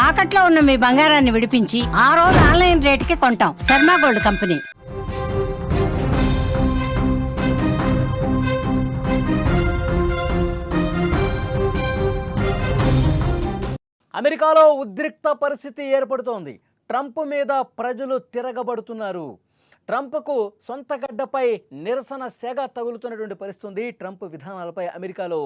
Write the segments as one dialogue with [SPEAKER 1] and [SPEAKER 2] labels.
[SPEAKER 1] తాకట్లో ఉన్న మీ బంగారాన్ని విడిపించి ఆ రోజు ఆన్లైన్ రేటుకి కొంటాం. Sharma gold company.
[SPEAKER 2] అమెరికాలో ఉద్రిక్త పరిస్థితి ఏర్పడుతోంది. ట్రంప్ మీద ప్రజలు తిరగబడుతున్నారు. ట్రంప్కు సొంత గడ్డపై నిరసన సెగ తగులుతున్నటువంటి పరిస్థితి. ట్రంప్ విధానాలపై అమెరికాలో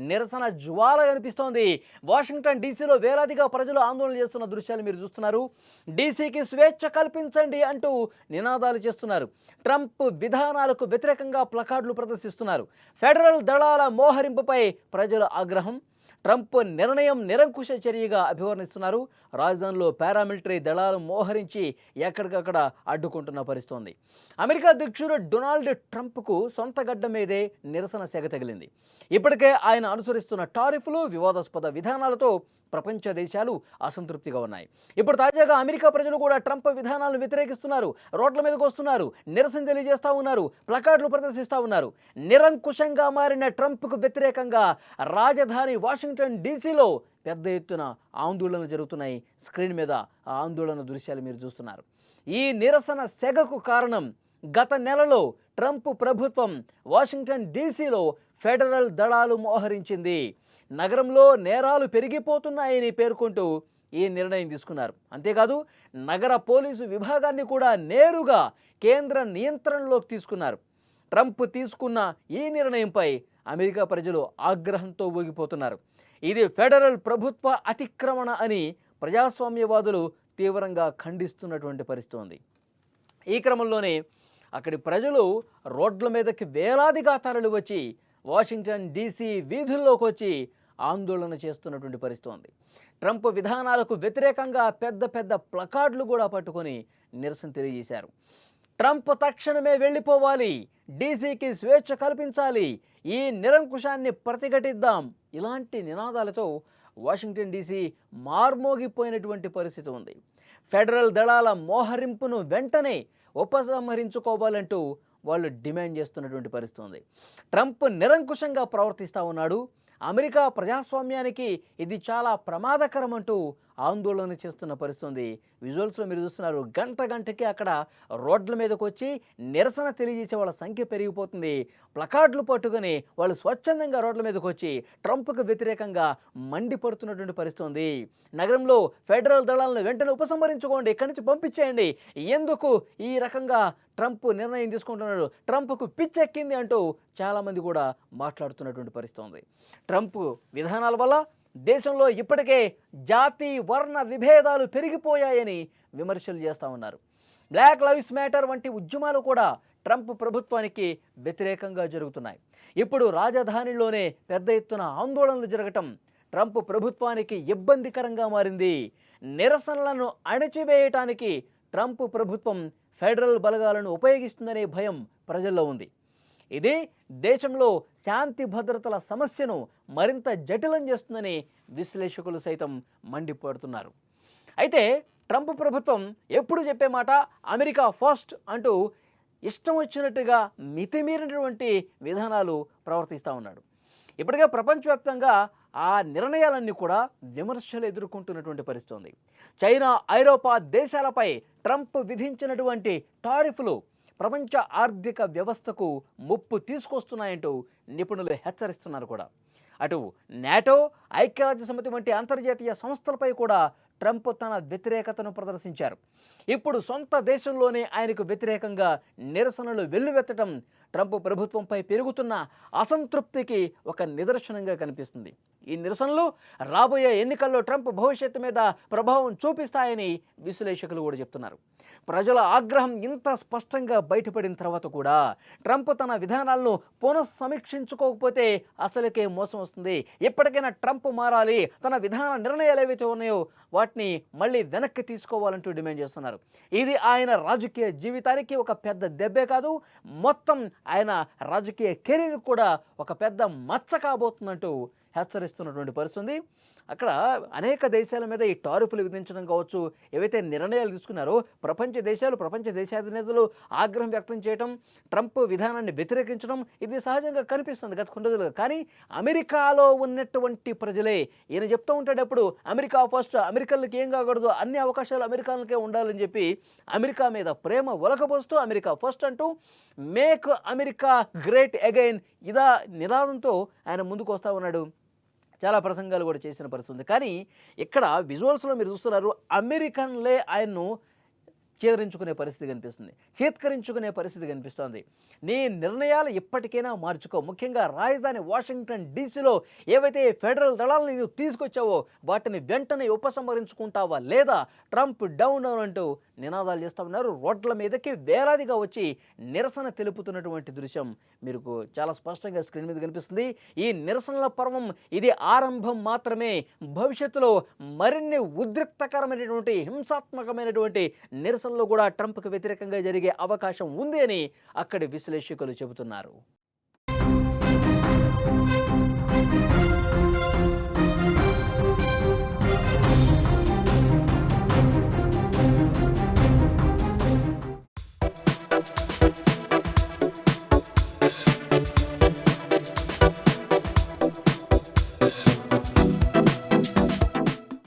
[SPEAKER 2] నిరసన జ్వాల కనిపిస్తోంది. వాషింగ్టన్ డీసీలో వేలాదిగా ప్రజలు ఆందోళన చేస్తున్న దృశ్యాలు మీరు చూస్తున్నారు. డీసీకి స్వేచ్ఛ కల్పించండి అంటూ నినాదాలు చేస్తున్నారు. ట్రంప్ విధానాలకు వ్యతిరేకంగా ప్లకార్డులు ప్రదర్శిస్తున్నారు. ఫెడరల్ దళాల మోహరింపుపై ప్రజల ఆగ్రహం. ట్రంప్ నిర్ణయం నిరంకుశ చర్యగా అభివర్ణిస్తున్నారు. రాజధానిలో పారామిలిటరీ దళాలు మోహరించి ఎక్కడికక్కడ అడ్డుకుంటున్న పరిస్థితి. అమెరికా అధ్యక్షుడు డొనాల్డ్ ట్రంప్కు సొంత గడ్డ మీదే నిరసన సెగ తగిలింది. ఇప్పటికే ఆయన అనుసరిస్తున్న టారిఫ్లు, వివాదాస్పద విధానాలతో ప్రపంచ దేశాలు అసంతృప్తిగా ఉన్నాయి. ఇప్పుడు తాజాగా అమెరికా ప్రజలు కూడా ట్రంప్ విధానాలను వ్యతిరేకిస్తున్నారు. రోడ్ల మీదకు వస్తున్నారు, నిరసన తెలియజేస్తూ ఉన్నారు, ప్లకార్డులు ప్రదర్శిస్తూ ఉన్నారు. నిరంకుశంగా మారిన ట్రంప్కు వ్యతిరేకంగా రాజధాని వాషింగ్టన్ డీసీలో పెద్ద ఎత్తున ఆందోళనలు జరుగుతున్నాయి. స్క్రీన్ మీద ఆ ఆందోళన దృశ్యాలు మీరు చూస్తున్నారు. ఈ నిరసన సెగకు కారణం గత నెలలో ట్రంప్ ప్రభుత్వం వాషింగ్టన్ డీసీలో ఫెడరల్ దళాలు మోహరించింది. నగరంలో నేరాలు పెరిగిపోతున్నాయని పేర్కొంటూ ఈ నిర్ణయం తీసుకున్నారు. అంతేకాదు నగర పోలీసు విభాగాన్ని కూడా నేరుగా కేంద్ర నియంత్రణలోకి తీసుకున్నారు. ట్రంప్ తీసుకున్న ఈ నిర్ణయంపై అమెరికా ప్రజలు ఆగ్రహంతో ఊగిపోతున్నారు. ఇది ఫెడరల్ ప్రభుత్వ అతిక్రమణ అని ప్రజాస్వామ్యవాదులు తీవ్రంగా ఖండిస్తున్నటువంటి పరిస్థితి ఉంది. ఈ క్రమంలోనే అక్కడి ప్రజలు రోడ్ల మీదకి వేలాదిగా తరలి వచ్చి వాషింగ్టన్ డీసీ వీధుల్లోకి వచ్చి ఆందోళన చేస్తున్నటువంటి పరిస్థితి ఉంది. ట్రంప్ విధానాలకు వ్యతిరేకంగా పెద్ద పెద్ద ప్లకార్డులు కూడా పట్టుకొని నిరసన తెలియజేశారు. ట్రంప్ తక్షణమే వెళ్ళిపోవాలి, డీసీకి స్వేచ్ఛ కల్పించాలి, ఈ నిరంకుశాన్ని ప్రతిఘటిద్దాం, ఇలాంటి నినాదాలతో వాషింగ్టన్ డీసీ మార్మోగిపోయినటువంటి పరిస్థితి ఉంది. ఫెడరల్ దళాల మోహరింపును వెంటనే ఉపసంహరించుకోవాలంటూ వాళ్ళు డిమాండ్ చేస్తున్నటువంటి పరిస్థితి ఉంది. ట్రంప్ నిరంకుశంగా ప్రవర్తిస్తూ ఉన్నాడు, అమెరికా ప్రజాస్వామ్యానికి ఇది చాలా ప్రమాదకరం అంటూ ఆందోళన చేస్తున్న పరిస్థితి. విజువల్స్లో మీరు చూస్తున్నారు, గంట గంటకి అక్కడ రోడ్ల మీదకి వచ్చి నిరసన తెలియజేసే వాళ్ళ సంఖ్య పెరిగిపోతుంది. ప్లకార్డులు పట్టుకొని వాళ్ళు స్వచ్ఛందంగా రోడ్ల మీదకి వచ్చి ట్రంప్కు వ్యతిరేకంగా మండిపడుతున్నటువంటి పరిస్థితి. నగరంలో ఫెడరల్ దళాలను వెంటనే ఉపసంహరించుకోండి, ఇక్కడి నుంచి పంపించేయండి, ఎందుకు ఈ రకంగా ట్రంప్ నిర్ణయం తీసుకుంటున్నాడు, ట్రంప్కు పిచ్చెక్కింది అంటూ చాలామంది కూడా మాట్లాడుతున్నటువంటి పరిస్థితి ఉంది. ట్రంప్ విధానాల వల్ల దేశంలో ఇప్పటికే జాతి వర్ణ విభేదాలు పెరిగిపోయాయని విమర్శలు చేస్తూ ఉన్నారు. బ్లాక్ లైవ్స్ మ్యాటర్ వంటి ఉద్యమాలు కూడా ట్రంప్ ప్రభుత్వానికి వ్యతిరేకంగా జరుగుతున్నాయి. ఇప్పుడు రాజధానిలోనే పెద్ద ఎత్తున ఆందోళనలు జరగటం ట్రంప్ ప్రభుత్వానికి ఇబ్బందికరంగా మారింది. నిరసనలను అణచివేయటానికి ట్రంప్ ప్రభుత్వం ఫెడరల్ బలగాలను ఉపయోగిస్తుందనే భయం ప్రజల్లో ఉంది. ఇది దేశంలో శాంతి భద్రతల సమస్యను మరింత జటిలం చేస్తుందని విశ్లేషకులు సైతం మండిపడుతున్నారు. అయితే ట్రంప్ ప్రభుత్వం ఎప్పుడు చెప్పే మాట అమెరికా ఫస్ట్ అంటూ ఇష్టం వచ్చినట్టుగా మితిమీరినటువంటి విధానాలు ప్రవర్తిస్తూ ఉన్నాడు. ఇప్పటికే ప్రపంచవ్యాప్తంగా ఆ నిర్ణయాలన్నీ కూడా విమర్శలు ఎదుర్కొంటున్నటువంటి పరిస్థితి ఉంది. చైనా, ఐరోపా దేశాలపై ట్రంప్ విధించినటువంటి టారిఫ్లు ప్రపంచ ఆర్థిక వ్యవస్థకు ముప్పు తీసుకొస్తున్నాయంటూ నిపుణులు హెచ్చరిస్తున్నారు కూడా. అటు నాటో, ఐక్యరాజ్యసమితి వంటి అంతర్జాతీయ సంస్థలపై కూడా ట్రంప్ తన వ్యతిరేకతను ప్రదర్శించారు. ఇప్పుడు సొంత దేశంలోనే ఆయనకు వ్యతిరేకంగా నిరసనలు వెల్లువెత్తడం ట్రంప్ ప్రభుత్వంపై పెరుగుతున్న అసంతృప్తికి ఒక నిదర్శనంగా కనిపిస్తుంది. ఈ నిరసనలు రాబోయే ఎన్నికల్లో ట్రంప్ భవిష్యత్తు మీద ప్రభావం చూపిస్తాయని విశ్లేషకులు కూడా చెప్తున్నారు. ప్రజల ఆగ్రహం ఇంత స్పష్టంగా బయటపడిన తర్వాత కూడా ట్రంప్ తన విధానాలను పునఃసమీక్షించుకోకపోతే అసలుకే మోసం వస్తుంది. ఎప్పటికైనా ట్రంప్ మారాలి, తన విధాన నిర్ణయాలు ఏవైతే ఉన్నాయో వాటిని మళ్ళీ వెనక్కి తీసుకోవాలంటూ డిమాండ్ చేస్తున్నారు. ఇది ఆయన రాజకీయ జీవితానికి ఒక పెద్ద దెబ్బే కాదు, మొత్తం ఆయన రాజకీయ కెరీర్ కూడా ఒక పెద్ద మచ్చ కాబోతుందంటూ హెచ్చరిస్తున్నటువంటి పరిస్థితి. అక్కడ అనేక దేశాల మీద ఈ టారిఫ్లు విధించడం కావచ్చు, ఏవైతే నిర్ణయాలు తీసుకున్నారో ప్రపంచ దేశాధినేతలు ఆగ్రహం వ్యక్తం చేయడం, ట్రంప్ విధానాన్ని వ్యతిరేకించడం ఇది సహజంగా కనిపిస్తుంది గత కొన్ని రోజులుగా. కానీ అమెరికాలో ఉన్నటువంటి ప్రజలే ఈయన చెప్తూ ఉంటాడు ఎప్పుడు అమెరికా ఫస్ట్, అమెరికన్లకి ఏం కాకూడదు, అన్ని అవకాశాలు అమెరికన్లకే ఉండాలని చెప్పి అమెరికా మీద ప్రేమ ఒలకబోస్తూ అమెరికా ఫస్ట్ అంటూ మేక్ అమెరికా గ్రేట్ అగైన్ ఇదా నినాదంతో ఆయన ముందుకు వస్తూ ఉన్నాడు. చాలా ప్రసంగాలు కూడా చేసిన పరిస్థితి ఉంది. కానీ ఇక్కడ విజువల్స్లో మీరు చూస్తున్నారు అమెరికన్లే ఆయన్ను చేదరించుకునే పరిస్థితి కనిపిస్తుంది, చేత్కరించుకునే పరిస్థితి కనిపిస్తోంది. నీ నిర్ణయాలు ఎప్పటికైనా మార్చుకో, ముఖ్యంగా రాజధాని వాషింగ్టన్ డీసీలో ఏవైతే ఫెడరల్ దళాలను నువ్వు తీసుకొచ్చావో వాటిని వెంటనే ఉపసంహరించుకుంటావా లేదా, ట్రంప్ డౌన్ డౌన్ అంటూ నినాదాలు చేస్తూ ఉన్నారు. రోడ్ల మీదకి వేలాదిగా వచ్చి నిరసన తెలుపుతున్నటువంటి దృశ్యం మీకు చాలా స్పష్టంగా స్క్రీన్ మీద కనిపిస్తుంది. ఈ నిరసనల పర్వం ఇది ఆరంభం మాత్రమే. భవిష్యత్తులో మరిన్ని ఉద్రిక్తకరమైనటువంటి హింసాత్మకమైనటువంటి నిరసనలు కూడా ట్రంప్కు వ్యతిరేకంగా జరిగే అవకాశం ఉంది అని అక్కడి విశ్లేషకులు చెబుతున్నారు.